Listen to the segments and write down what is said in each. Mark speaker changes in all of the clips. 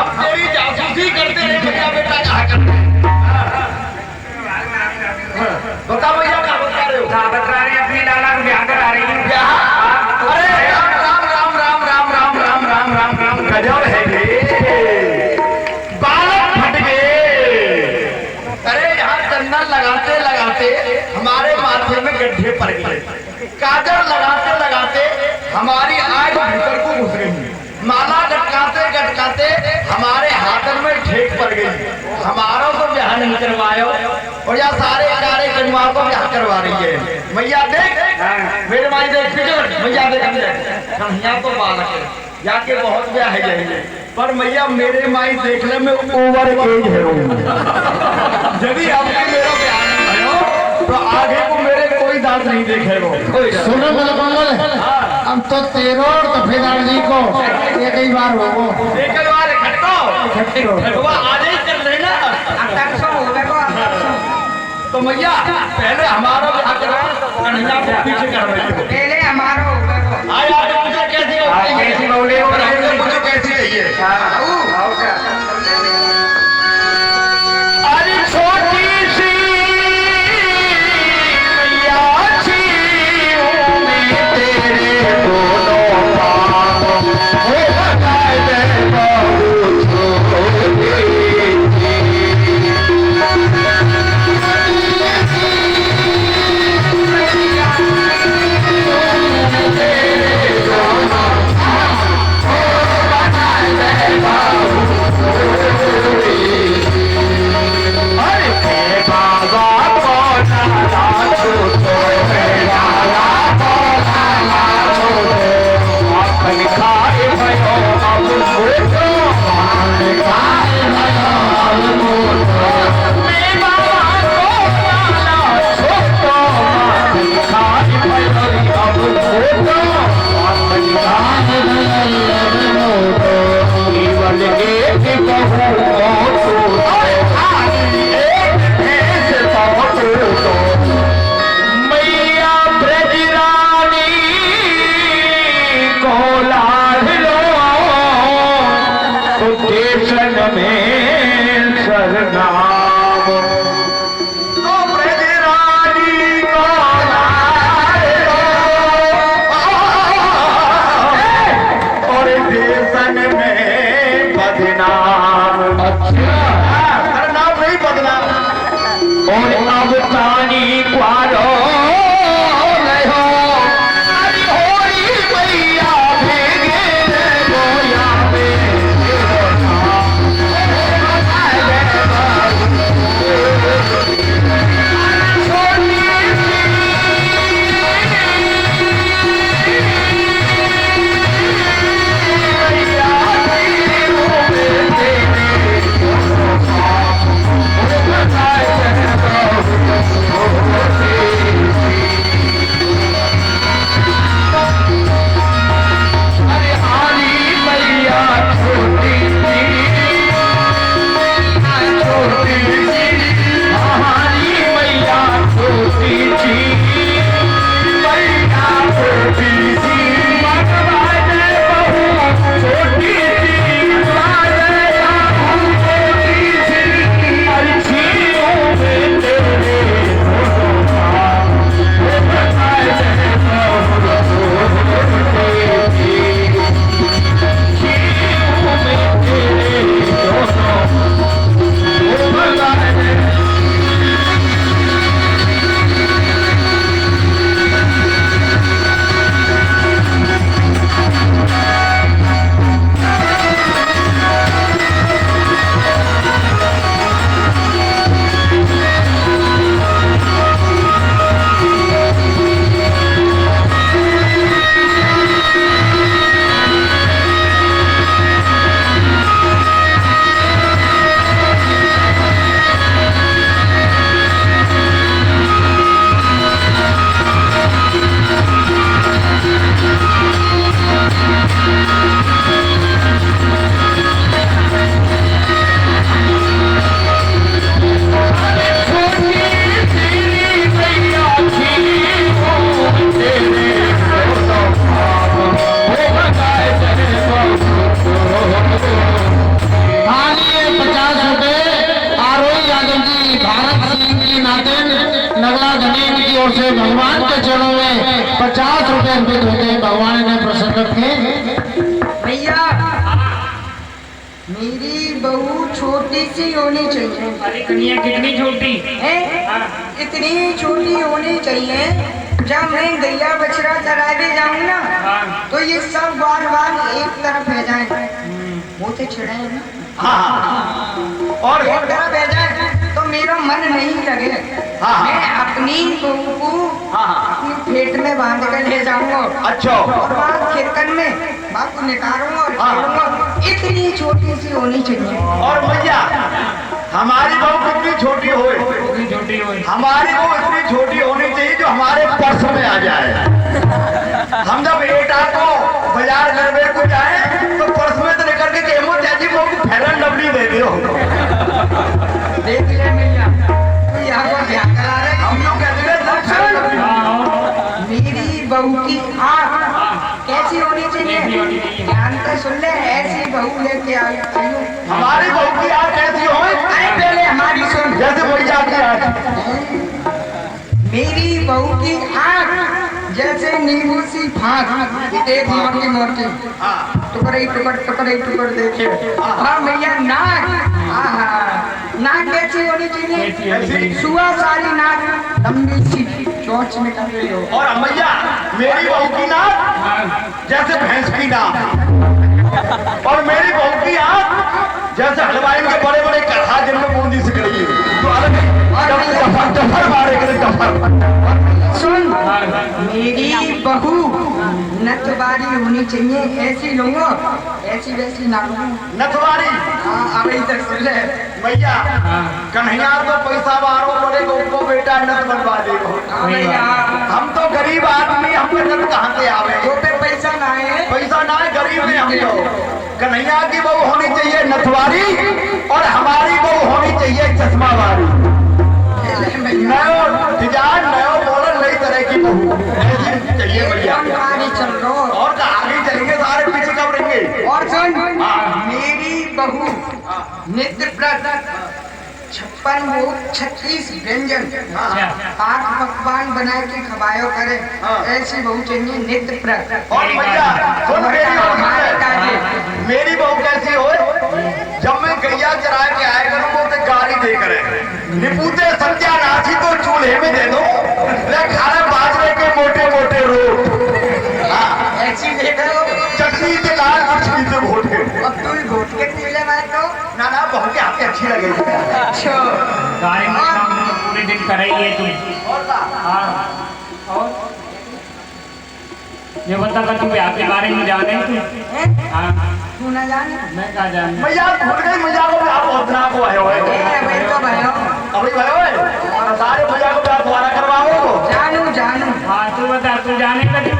Speaker 1: हम तेरी जासूसी करते रहे भैया बेटा कहा करते बता भैया क्या बता रहे हो?
Speaker 2: बता रही अपनी लाला को ब्याह करा रही हूँ।
Speaker 1: अरे राम राम राम राम राम राम राम राम राम राम गजब है ये बालक फट गए। अरे यहाँ चंदन लगाते लगाते हमारे माथे में गड्ढे पड़ गए, काजल लगाते लगाते हमारी आंख भीतर को घुस गई, माला लटकाते लटकाते हमारे हाथन में ठेक पड़ गई। हमारा तो ब्याह नहीं करवायो और या सारे कार्य कन्वा को ब्याह करवा रही है। मैया देख मेरे माई देख मैया देख कन्हैया तो बालक है जाके बहुत ब्याह है जाएंगे, पर मैया मेरे माई देखने में ओवर एज है। यदि आपने मेरा ब्याह नहीं भयो तो आगे को मेरे कोई दांत नहीं देखेगा।
Speaker 3: सुनो मंगल हम तो तेरो और तफेदार जी को एक ही बार हो
Speaker 1: एक बार खट्टो आज ही कर लेना तो मैया पहले हमारा ब्याह करा कन्हैया को पीछे कर रही हो।
Speaker 2: पहले हमारा
Speaker 1: मुझे कैसी
Speaker 2: बोले
Speaker 1: मुझे कैसी चाहिए? अरे छोटी सी मैया छी मैं तेरे दोनों पाँव हो बनाए दे बाबू छोटी
Speaker 3: ओर से भगवान के चरणों में 50 रुपए अर्पित होते हैं। भगवान ने प्रसन्न रखे।
Speaker 2: भैया मेरी बहू छोटी सी होनी चाहिए।
Speaker 4: अरे कन्या कितनी छोटी
Speaker 2: है इतनी छोटी होनी चाहिए जब मैं गैया बछड़ा चराने जाऊँ ना तो ये सब बार बार एक तरफ है जाए मोते छिड़े हैं ना
Speaker 1: और
Speaker 2: एक तरफ है जाए तो मेरा मन नहीं लगे। मैं अपनी बहू को अपनी पेट में बांध कर ले जाऊंगा।
Speaker 1: अच्छा।
Speaker 2: और वहाँ खिरकन में बात को निकालूंगा और खेलूंगा। इतनी छोटी सी होनी चाहिए।
Speaker 1: और भैया हमारी बहू कितनी छोटी हो,
Speaker 4: कितनी छोटी हो
Speaker 1: हमारी बहू इतनी छोटी होनी चाहिए जो हमारे पर्स में आ जाए। हम जब बेटा को बाजार करने को जाए तो पर्स में तो निकल के केमो चाची बहू फैलन डबली दे दियो।
Speaker 2: देख ले भैया तू यहाँ को ध्यान करा रहे।
Speaker 1: हम लोग कहते हैं
Speaker 2: मेरी बहू की आँख कैसी होनी चाहिए? ध्यान से सुन ले। ऐसी बहू लेके आई
Speaker 1: हमारी बहू की आँख कैसी हो?
Speaker 2: अरे पहले हमारी सुन।
Speaker 1: जैसे भैया की आँख।
Speaker 2: मेरी बहू की आँख जैसे नींबू सी फाँक एक मोटी मोटी टुकड़े टुकड़ देखे। हाँ भैया नाक नाक कैसी होनी चाहिए? सुआ सारी नाक लंबी सी चोंच निकल रही हो।
Speaker 1: और भैया मेरी बहू की नाक जैसे भैंस की नाक और मेरी बहू की आँख जैसे हलवाई के बड़े बड़े कढ़ा जिनमें बूंदी से करेगी तो अलग डफर मारे करे डफर।
Speaker 2: सुन मेरी बहू नथवारी होनी चाहिए। ऐसी लूंगा ऐसी वैसी ना लूंगा।
Speaker 1: नथवारी।
Speaker 2: अब इधर सुन ले
Speaker 1: भैया कन्हैया तो पैसा बारो बड़े को बेटा नथ बनवा देगा।
Speaker 2: भैया
Speaker 1: हम तो गरीब आदमी हमको नथ कहाँ से आवे?
Speaker 2: तो पे पैसा ना है।
Speaker 1: पैसा ना है गरीब है हम तो। कन्हैया की बहू होनी चाहिए नथवारी और हमारी बहू होनी चाहिए चश्मा वाली। नयो डिजाइन नयो मॉडल नई तरह की बहू ऐसी चाहिए भैया।
Speaker 2: चल लो
Speaker 1: और आगे चलेंगे सारे पीछे कब रहेंगे।
Speaker 2: और सुन मेरी बहू नित्य व्रत 56 भोग 36 व्यंजन आठ पकवान बना के खवायो करे। ऐसी बहू चाहिए नित्य व्रत।
Speaker 1: और भैया सुन मेरी बहू कैसी हो? जब मैं गैया चरा के आए करूँ तो गाड़ी दे करे निपूते संध्या नाची तो चूल्हे में दे दो खाना बाजरे के मोटे मोटे रोट।
Speaker 2: ऐसी देख लो
Speaker 1: चटनी के लाल मछली से घोट के।
Speaker 2: अब तू घोट के पीले मैं तो
Speaker 1: ना बहू के हाथ में अच्छी लगेगी।
Speaker 2: अच्छा
Speaker 4: गाड़ी में काम तो पूरे दिन कर रही है तुम।
Speaker 1: और का?
Speaker 4: और ये बता कर तू ब्याह के बारे में जाने
Speaker 2: तू ना जाने
Speaker 4: मैं क्या जाने।
Speaker 1: भैया भूल गई भैया को आप उतना को आए हुए
Speaker 2: भाई तो भयो
Speaker 1: अभी भाई सारे भैया को आप द्वारा करवाओ।
Speaker 2: जानू
Speaker 4: हाँ तू बता तू जाने लगी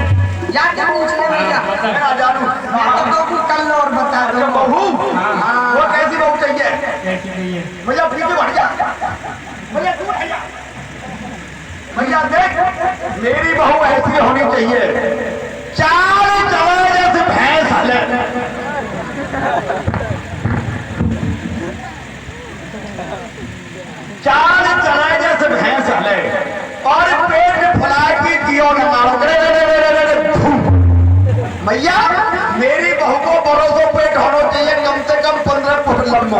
Speaker 2: या पूछ ले भैया।
Speaker 1: मैं जानू
Speaker 2: मैं तो कल और बता दो।
Speaker 1: बहू वो कैसी बहू चाहिए?
Speaker 4: कैसी चाहिए?
Speaker 1: भैया पीछे बढ़ जा। भैया तू बढ़ जा। भैया देख मेरी बहू ऐसी होनी चाहिए चार चला जैसे भैंस हले। चार चला जैसे भैंस हले और पेट में फुला की दियो न मारो। भैया मेरी बहू को बड़ों पेट होना चाहिए कम से कम 15 फुट लंबा।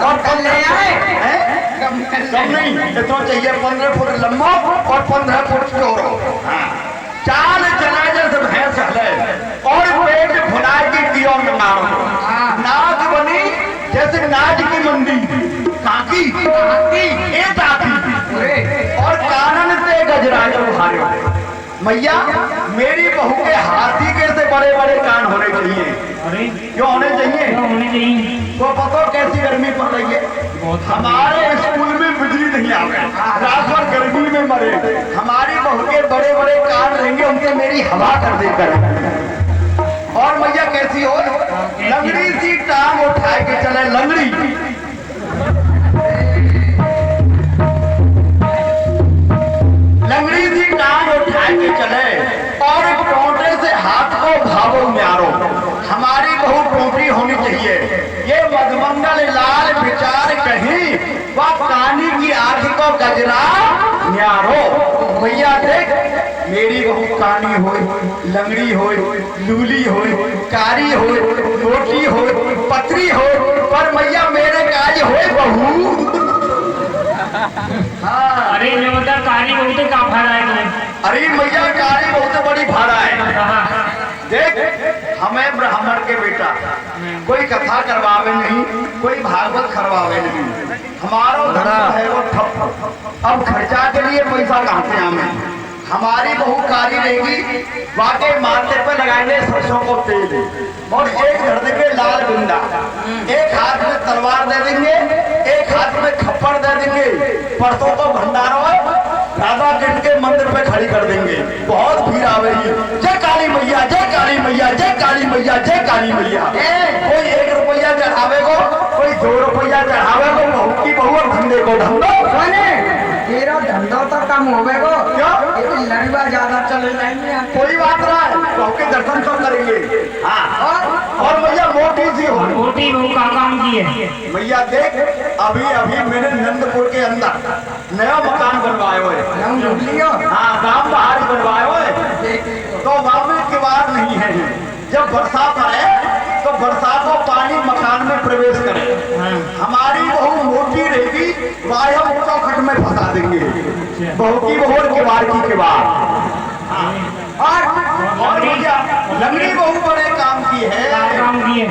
Speaker 1: और कम ले आए कम नहीं इतना चाहिए 15 फुट लंबा और 15 फुट चौड़ा। चाल चलाए से भैंस हले और पेट फुला की दियो न मारो। नाक बनी जैसे नाच की मंदी काकी ए ताकी और कानन से गजरा उठायो। मैया मेरी बहू के हाथी के से बड़े बड़े कान होने चाहिए।
Speaker 4: अरे
Speaker 1: क्यों होने चाहिए?
Speaker 4: होने चाहिए।
Speaker 1: तो पता कैसी गर्मी पड़ रही है? हमारे स्कूल में बिजली नहीं आवे रात भर गर्मी में मरे। हमारी बहू के बड़े बड़े कान रहेंगे उनके मेरी हवा कर देकर। और मैया कैसी हो? लंगड़ी सी टांग उठाए के चले लंगड़ी। लंगड़ी सी टांग उठाए के चले और टोंटे से हाथ को भावो न्यारो। हमारी बहू टोंटी होनी चाहिए। ये मधुमंगल लाल विचार कहीं वह कानी की आंख को गजरा न्यारो। भैया देख मेरी बहू कानी हो, लंगड़ी हो, लूली हो, कारी हो, मोटी हो, पतरी हो, पर मैया मेरे काज हो बहू। हाँ
Speaker 4: अरे ये बता कारी बहुत का भाड़ा है तुम्हें?
Speaker 1: अरे मैया कारी बहुत बड़ी भाड़ा है। देख हमें ब्राह्मण के बेटा कोई कथा करवावे नहीं, कोई भागवत करवावे नहीं, हमारा धर्म है वो ठप। अब खर्चा के लिए पैसा कहाँ से हमें? हमारी बहू कारी रहेगी, वाकई माथे पे लगाएंगे सरसों को तेल और एक धर देंगे लाल बिंदा, एक हाथ में तलवार दे देंगे, एक हाथ में खप्पड़ दे देंगे, परसों तो भंडारों राधा कृष्ण के मंदिर पे खड़ी कर देंगे, बहुत भीड़ आवेगी। जय काली मैया, जय काली मैया, जय काली मैया, जय काली मैया। कोई 1 रुपया चढ़ावे को, कोई 2 रुपया चढ़ावे को, बहू की बहू और धंधे को धंधो।
Speaker 2: तेरा धंधा तो कम हो गए को
Speaker 1: क्या
Speaker 2: लड़वा ज्यादा चले जाएंगे।
Speaker 1: कोई बात ना है, बहू के दर्शन सब करेंगे। हाँ और मैया मोटी सी हो,
Speaker 4: मोटी बहू का काम की है।
Speaker 1: मैया देख अभी अभी मैंने नंदपुर के अंदर नया मकान बनवाए हुए। हाँ गांव बाहर बनवाए हुए, तो वहां में किवाड़ नहीं है। जब बरसात आए तो बरसात का पानी मकान में प्रवेश करे। हमारी बहू मोटी रहेगी, वाय हम चौखट में फंसा देंगे, बहू की बहू और किवाड़ की किवाड़। और भैया लंगड़ी बहू बड़े काम की है।
Speaker 4: काम की है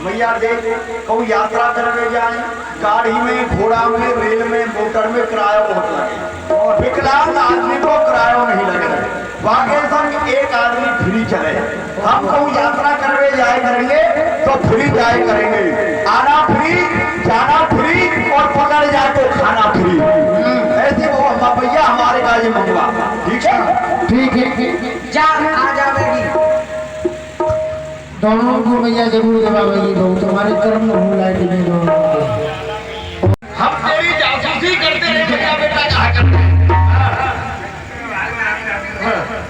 Speaker 1: भैया देख कहूँ यात्रा करने जाए, गाड़ी में, घोड़ा में, रेल में, मोटर में किराया बहुत लगे, और विकलांग आदमी को किराया नहीं लगे। बाकी संग एक आदमी फ्री चले। हम कहूँ यात्रा करने जाए करेंगे तो फ्री जाए करेंगे, आना फ्री, जाना फ्री और पकड़ जाए तो खाना फ्री। ऐसे वो भैया हमारे का ये मंगवा, ठीक है?
Speaker 3: ठीक है,
Speaker 2: जा आ जाएगी।
Speaker 3: दोनों को मैया जरूर जवाबेगी, बहू तुम्हारे कर्म में हूँ लाए नहीं दोनों।
Speaker 1: हम तेरी जासूसी करते रहे, बेटा बेटा कहा करते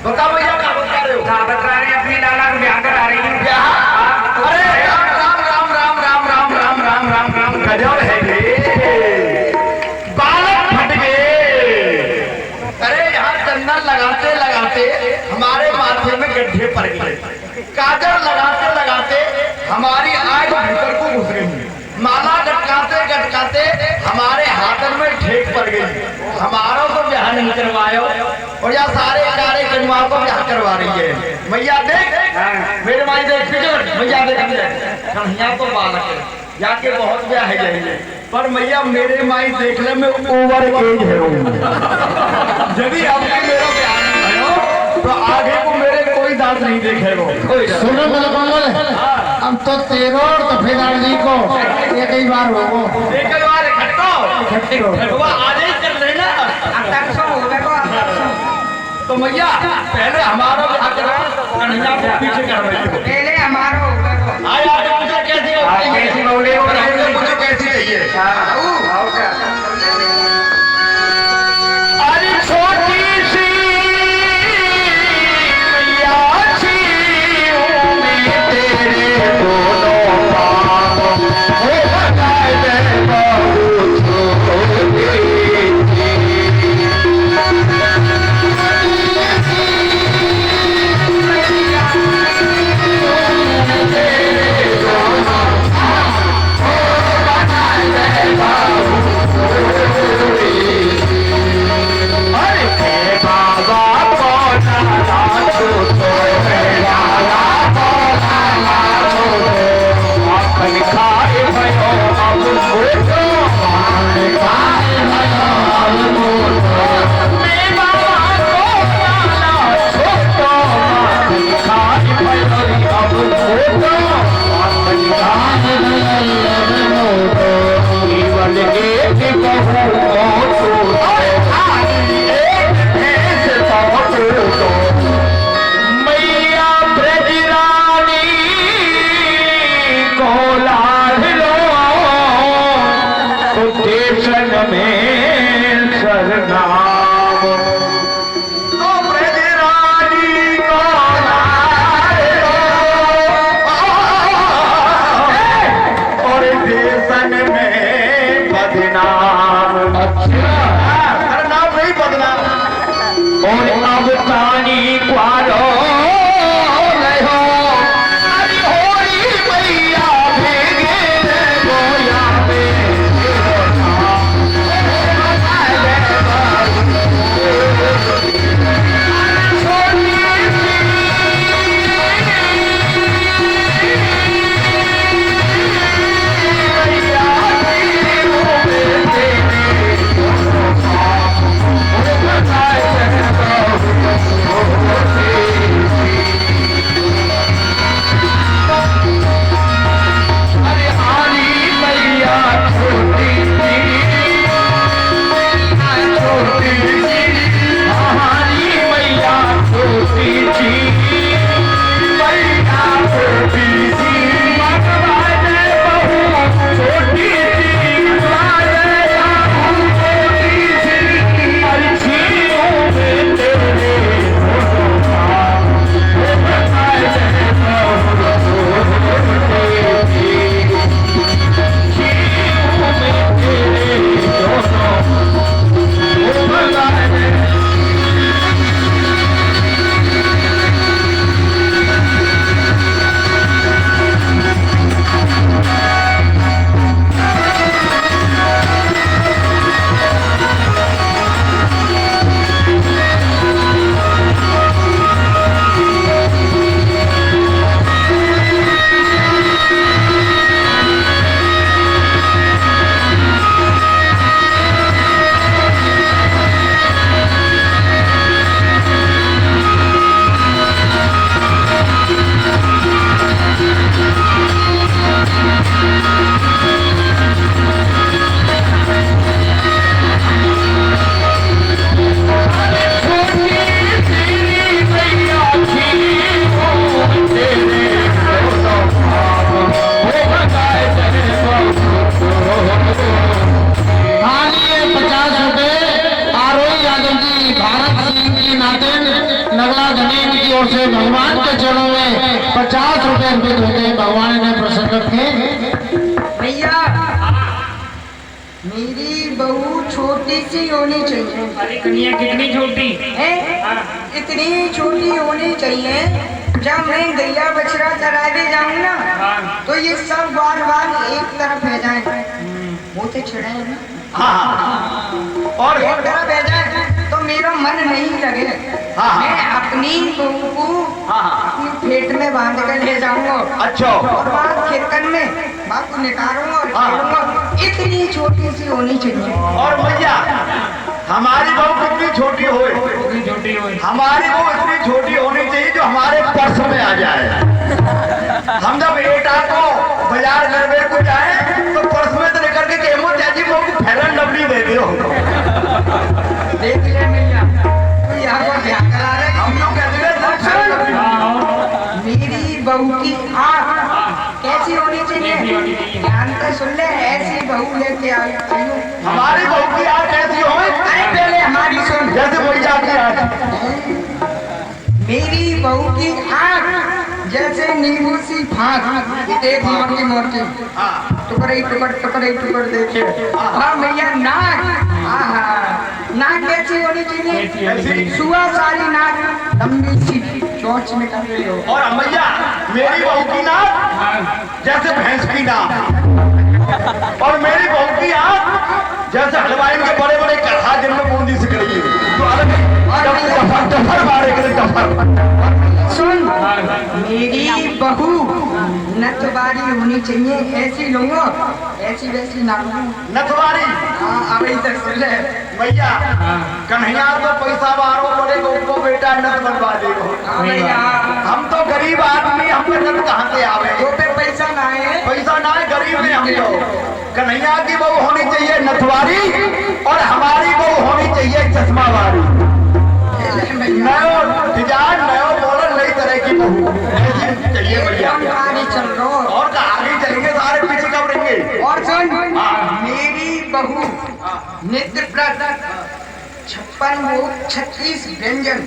Speaker 1: बता भैया क्या बता रहे हो?
Speaker 4: बता रही अपनी लाला को ब्याह करा रही हूँ।
Speaker 1: क्या? अरे राम राम राम राम राम राम राम राम राम राम गजब है ये, बालक फट गए। अरे यहाँ चंदन लगाते लगाते हमारे माथे में गड्ढे पड़ गए, काजल लगाते लगाते हमारी आंख भीतर को घुस गई, माला गटकाते गटकाते हमारे हाथन में ठेक पड़ गई। हमारा तो ब्याह नहीं करवायो और या सारे कारे कनुआ को ब्याह करवा रही है। मैया देख मेरे माई देख, मैया देख कन्हैया तो बालक है, जाके बहुत ब्याह है जाएंगे, पर मैया मेरे माई देखने में ओवर एज है। यदि आपके मेरा ब्याह नहीं हो तो आगे को मेरे कोई दांत नहीं देखेगा।
Speaker 3: सुनो मेरे कमल, अब तो तेरो और तो फिर जी को एक ही बार हो
Speaker 1: एक बार खट्टो आज ही कर लेना। तो मैया पहले हमारा ब्याह करा, कन्हैया को पीछे करवाइए।
Speaker 2: पहले हमारा
Speaker 1: मुझे कैसी मुझे कैसी चाहिए? अरे छोटी सी मैया सी उम्मीद तेरे दोनों पाँव हो बनाए दे बहू छोटी। Bye. कुआरनी कुआरो रहो अरे होरी मैया भेगे गोया
Speaker 3: से भगवान के चरणों में 50 रुपए अर्पित होते भगवान ने प्रसन्न थे।
Speaker 2: भैया मेरी बहू छोटी सी होनी चाहिए।
Speaker 4: अरे कन्या कितनी छोटी
Speaker 2: है? इतनी छोटी होनी चाहिए जब मैं गैया बछड़ा चराने जाऊँ ना तो ये सब बार बार एक तरफ है जाए मुँह छिड़े हैं ना। और एक तरफ है जाए तो मेरा मन नहीं लगे। मैं अपनी बहू को अपनी पेट में बांध कर ले जाऊंगा।
Speaker 1: अच्छा।
Speaker 2: और बात खेतन में बात को निकालूंगा और खेलूंगा। इतनी छोटी सी होनी चाहिए।
Speaker 1: और भैया हमारी बहू कितनी छोटी हो?
Speaker 4: छोटी हो
Speaker 1: हमारी बहू इतनी छोटी होनी चाहिए जो हमारे पर्स में आ जाए। हम जब बेटा को बाजार करने को जाए तो पर्स में तो निकल के केमो चाची बहू को फैलन डबली दे दियो।
Speaker 2: देख ले भैया तू यहाँ पर ध्यान करा रहे।
Speaker 1: हम लोग कहते हैं
Speaker 2: मेरी बहू की आँख कैसी होनी चाहिए? ध्यान से सुन ले। ऐसी बहू लेके आई
Speaker 1: हमारी बहू की आँख कैसी हो?
Speaker 2: अरे पहले हमारी सुन।
Speaker 1: जैसे भैया की आँख।
Speaker 2: मेरी बहू की आँख जैसे नींबू सी फाँक एक माँ की मोटी टुकड़े टुकड़ देखे। हाँ भैया नाक नाक कैसी होनी चाहिए? सुआ सारी नाक लंबी सी चोंच निकल रही हो।
Speaker 1: और भैया मेरी बहू की नाक जैसे भैंस की नाक। और मेरी बहू की आँख जैसे हलवाई के बड़े बड़े कढ़ा जिनमें बूंदी से करेगी तो अलग डफर मारे करे डफर।
Speaker 2: सुन मेरी बहू नथवारी होनी चाहिए। ऐसी लूंगा ऐसी वैसी ना
Speaker 1: नथवारी।
Speaker 2: अब इधर सुन ले
Speaker 1: भैया कन्हैया तो पैसा मारो बड़े को बेटा नथ बनवा देगा।
Speaker 2: भैया
Speaker 1: हम तो गरीब आदमी हम नथ कहाँ से आवे?
Speaker 2: तो पे पैसा ना है।
Speaker 1: पैसा ना है गरीब में हम तो। कन्हैया की बहू होनी चाहिए नथवारी और हमारी बहू होनी चाहिए चश्मा वाली। नयो डिजाइन नयो मॉडल नई तरह की बहू ऐसी चाहिए भैया।
Speaker 2: आगे चल रहा
Speaker 1: और आगे चलेंगे सारे पीछे कब रहेंगे।
Speaker 2: और सुन मेरी बहू नित्य व्रत 56 भोग 36 व्यंजन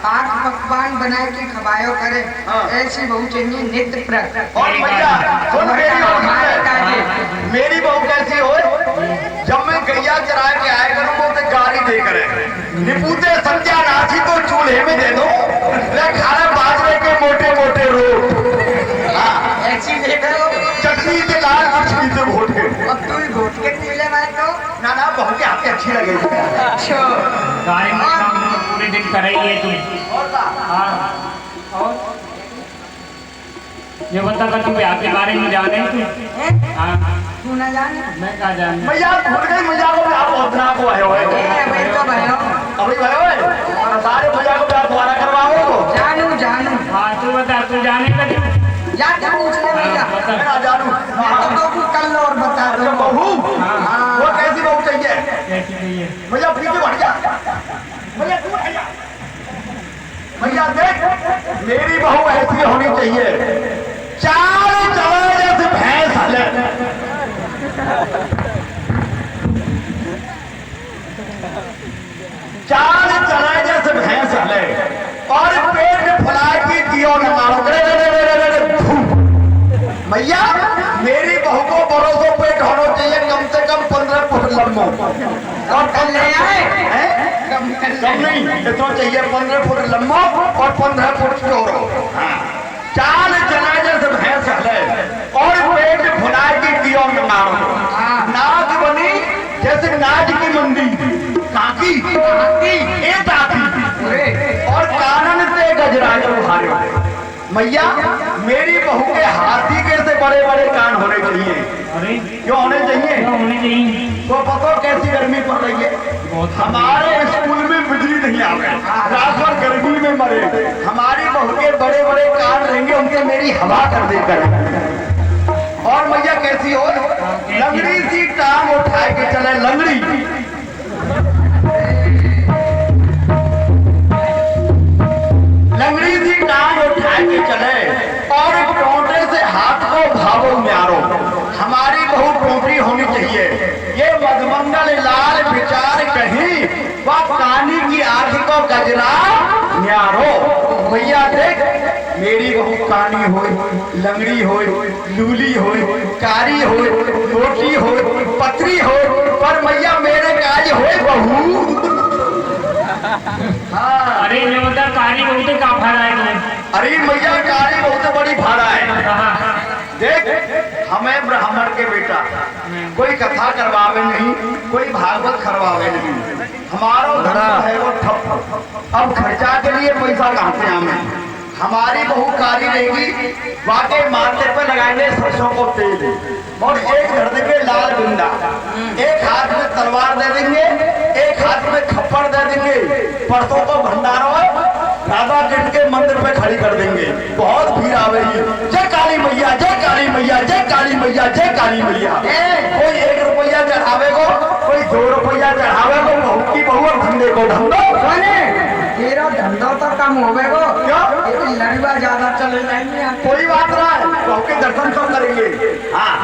Speaker 2: पाक पकवान बना के खवायो करे। ऐसी बहू चाहिए नित्य व्रत।
Speaker 1: और भैया सुन मेरी बहू कैसी हो? जब मैं गैया चरा के आया करूँ तो गाड़ी दे करे निपूते संध्या नाची तो चूल्हे में अर्ज की थे घोट के।
Speaker 2: अब तू ही घोट के पी ले मैं तो
Speaker 1: ना ना बहू के हाथ अच्छी लगेगी।
Speaker 2: अच्छा
Speaker 4: गाड़ी में काम तो पूरे दिन कर रही है तुम।
Speaker 1: और का
Speaker 4: हाँ और ये बता कर तू ब्याह के बारे में जाने तू। हाँ
Speaker 2: तू ना जाने
Speaker 4: मैं कहा जाने।
Speaker 1: मैया भूल गई मैया को आप उतना को आए हुए
Speaker 2: भाई तो भयो
Speaker 1: अभी भाई ओए सारे मैया को प्यार दोबारा करवाओ।
Speaker 2: जानू जानू
Speaker 4: हाँ तू बता तू जाने का क्यों?
Speaker 2: जा के पूछ ले भैया
Speaker 1: मैं ना जानू
Speaker 2: मैं तो बहू कल और बता
Speaker 1: अच्छा
Speaker 2: दो
Speaker 1: बहू
Speaker 4: हाँ।
Speaker 1: वो कैसी बहू चाहिए
Speaker 4: कैसी चाहिए?
Speaker 1: भैया पीछे बढ़ जा भैया तू बढ़ जा भैया देख मेरी बहू ऐसी होनी चाहिए चार चले जैसे भैंस हले चार चले जैसे भैंस हले और पेट फुला की दियो न मारो भैया मेरी बहू को बड़ों पेट होना चाहिए कम से कम 15 फुट लंबो
Speaker 2: और कल ले आए
Speaker 1: हैं?
Speaker 2: कम कर
Speaker 1: कम नहीं इतना चाहिए 15 फुट लंबा और 15 फुट चौड़ा। हाँ। चाल चलाने से भैंस हले और पेट फुला की दियो न मारो नाक बनी जैसे नाच की मंदी काकी ए ताकी और कानन से गजरा जो उठारे मैया मेरी बहू के हाथी के से बड़े बड़े कान होने चाहिए।
Speaker 4: अरे
Speaker 1: क्यों होने चाहिए?
Speaker 4: क्या होने चाहिए?
Speaker 1: तो पता कैसी गर्मी पड़ रही है हमारे स्कूल में बिजली नहीं आ गई रात भर गर्मी में मरे हमारी बहू के बड़े बड़े कान रहेंगे उनके मेरी हवा कर देकर और मैया कैसी हो लंगड़ी सी टांग उठाए के चले लंगड़ी लंगड़ी सी टांग उठाए के चले और टोंटे से हाथ को भावो न्यारो हमारी बहू टोंटी होनी चाहिए ये मधमंगल लाल विचार कहीं वह कानी की आंख को गजरा न्यारो भैया देख मेरी बहू कानी हो लंगड़ी हो लूली हो कारी हो मोटी हो पतरी हो पर मैया मेरे काज हो बहू। हाँ
Speaker 4: अरे ये बता कारी बहुत का भाड़ा है तुम्हें?
Speaker 1: अरे मैया कारी बहुत बड़ी भाड़ा है
Speaker 4: हाँ
Speaker 1: देख हमें ब्राह्मण के बेटा कोई कथा करवावे नहीं कोई भागवत करवावे नहीं हमारा धर्म है वो ठप अब खर्चा के लिए पैसा कहाँ से हमें हमारी बहू कारी रहेगी वाकई माथे पे लगाएंगे सरसों को तेल और एक घर देंगे लाल बिंदा एक हाथ में तलवार दे देंगे एक हाथ में खप्पड़ दे देंगे परसों को भंडारों राधा कृष्ण के मंदिर पे खड़ी कर देंगे बहुत भीड़ आवेगी जय काली मैया जय काली मैया जय काली मैया जय काली मैया कोई 1 रुपया चढ़ावे को कोई 2 रुपया चढ़ावे को बहू की बहू और धंधे को धंधो
Speaker 2: तेरा धंधा तो कम हो गए वो
Speaker 1: क्या
Speaker 2: लड़वा ज्यादा चले जाएंगे
Speaker 1: कोई बात ना है बहू के दर्शन सब करेंगे। हाँ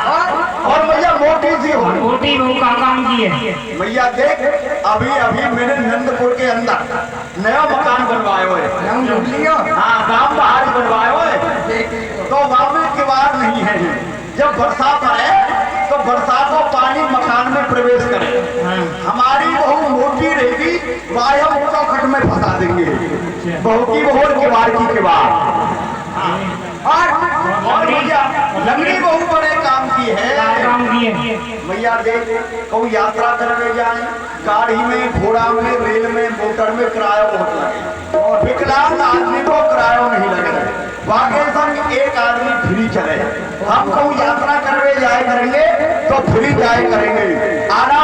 Speaker 1: और मैया मोटी सी हो
Speaker 4: छोटी बहू का काम की है।
Speaker 1: मैया देख अभी अभी मैंने नंदपुर के अंदर नया मकान बनवाए हुए हाँ गांव बाहर बनवाए हुए तो वहां में किवाड़ नहीं है जब बरसात आए तो बरसात का पानी मकान में प्रवेश करे हमारी बहू मोटी रहेगी वह हम चौखट में फंसा देंगे बहू की बहू और किवाड़ की किवाड़ और भैया लंगड़ी बहू बड़े काम की है
Speaker 4: काम की है।
Speaker 1: भैया देख कहूँ यात्रा करने जाए गाड़ी में घोड़ा में रेल में मोटर में किराया बहुत लगे और विकलांग आदमी को किराया नहीं लगे वाकई संग एक आदमी फ्री चले हम कहूँ यात्रा करने जाए करेंगे तो फ्री जाए करेंगे आना